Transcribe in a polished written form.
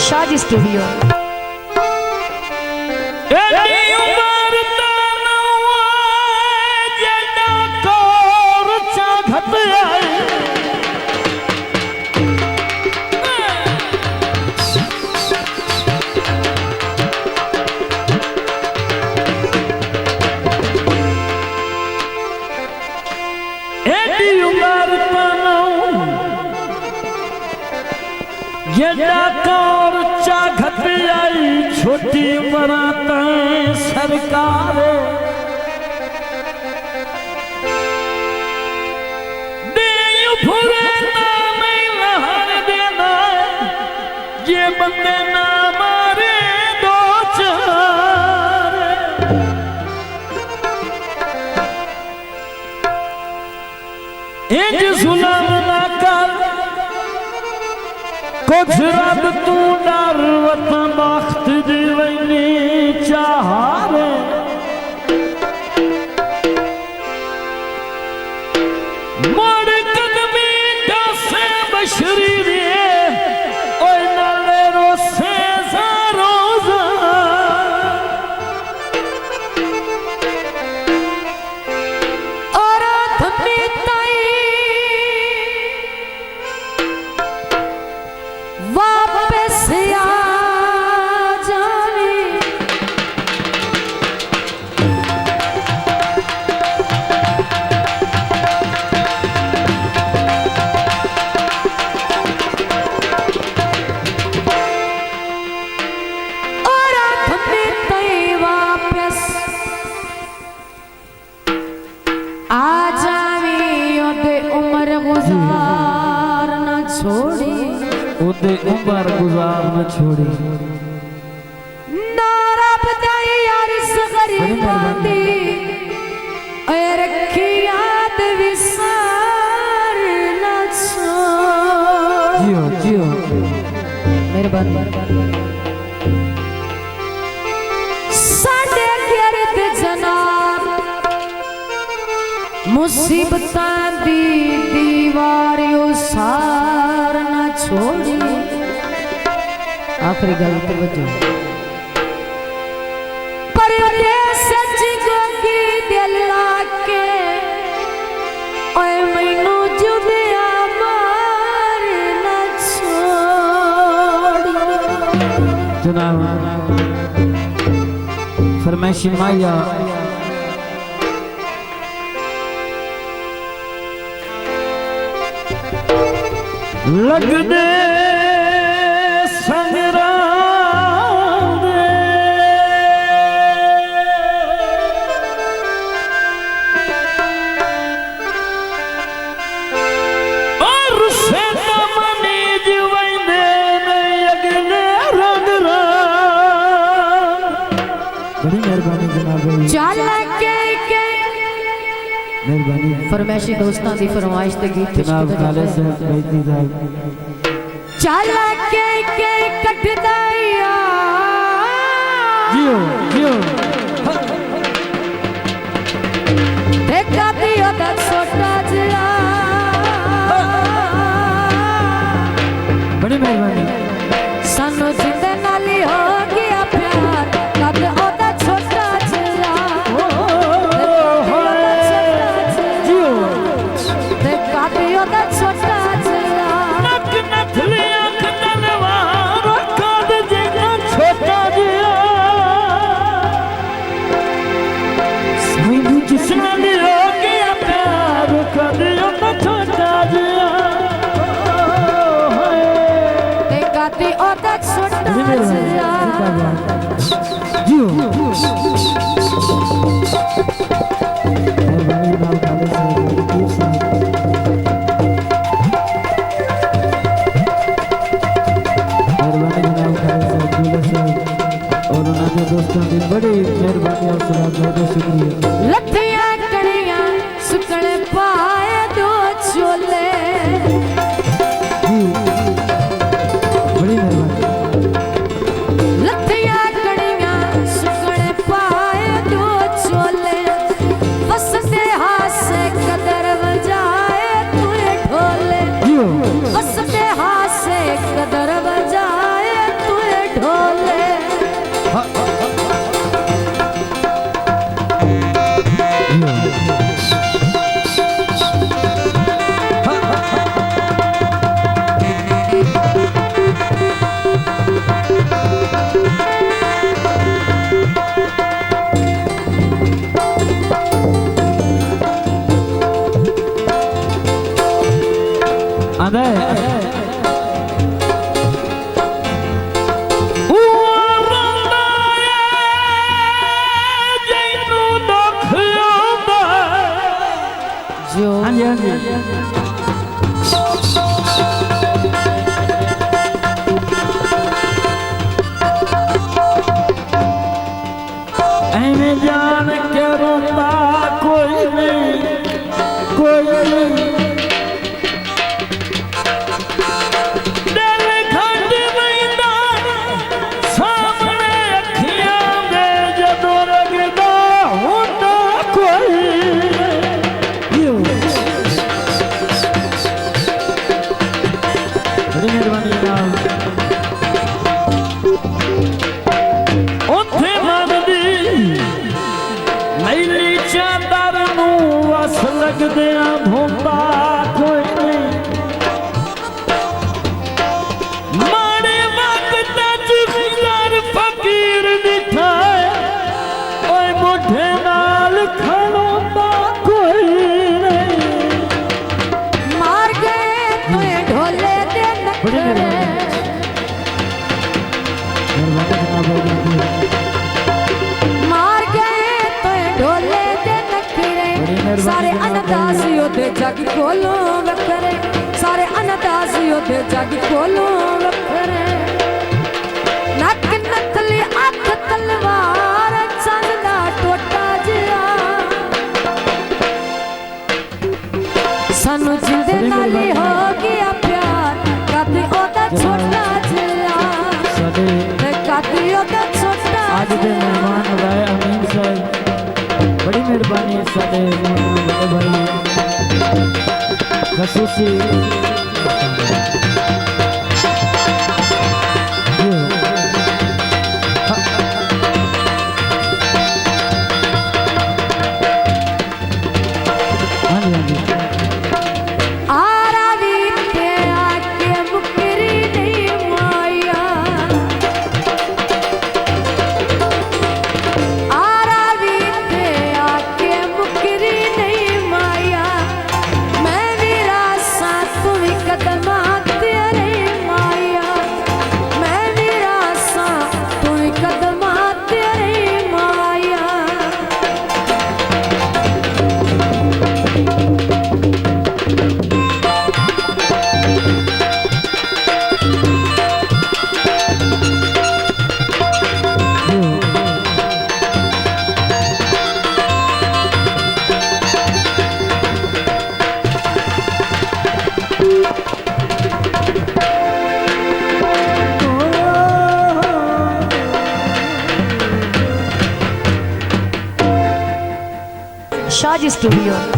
शादी स्टूडियो। छोटी बनाता सरकार देना ये बंदे ना मारे दो चार इंज जुल्म ना कर कुछ रब तू डर वतन बख्त दीवनी चाहे मोड़ कदमी से बशरी रे ओए नाले रोसे रोजा और थमी ताई वापस आ जावे और थमी ताई वापस आ जावे ओदे उम्र गुजार न छोड़ी उदे उम्र गुजार न छोड़ी नारा बदाई यार सगरी बांधी ओए रखी याद विसार न छोड़ जियो जियो मेहरबानी साडे गिरद जनाब मुसीबतां दी दीवार उसार न छोड़ी। आखिरी गल ते वजो परदेस जिगोगी दिल लाके ओए मैनू जुदिया मार न छोड़ी। जनाब फरमाइशी माया लगने संग्राम दे और से मनी जीवने अगले रंग बड़ी मेहरबानी जनाब चल के मेहरबानी फरमाइशी दोस्तां दी फरमाइश ते गीत जनाब खाले से बैठी जाए चल के कटदा जियो जियो देखा दियो दा छोटा जिया बड़ी मेहरबानी सानू जिंदे नाली हो गया प्यार कद ओदा छोटा जिया जियो देखा दियो दा छोटा जिया नक नथली आंख तलवार कद जिया छोटा जिया साईं जिसने लिया गया प्यार कद ओदा छोटा जिया देखा दी ओदा छोटा जिया जियो मेहरबानी नाम खाले से और उन्होंने दोस्तों की बड़ी मेहरबानी और बहुत शुक्रिया। लठिया कड़ियां सुकड़ पाए दो चोले बड़ी मेहरबानी लठिया कड़ियां सुकड़ पाए दो चोले बस दे हाथ से कदर बजाए तू ढोले बस दे हाथ से कदर बजाए तू मेहरबानी जनाब भाई। मार गए तो ढोले दे नखरे सारे अनदासियों दे जग खोलो वखरे सारे अनदासियों दे जग खोलो वखरे नक नकली अख तलवार चलदा टोटा जिया सानू जिंदे नाल ही हो गया प्यार कद ओदा छोटा जिया साडे कद ओदा छोटा आज दे मेहमान भाई अमीन साहब बड़ी मेहरबानी है साडे बड़े भाई खसूसी शाजी स्टूडियो।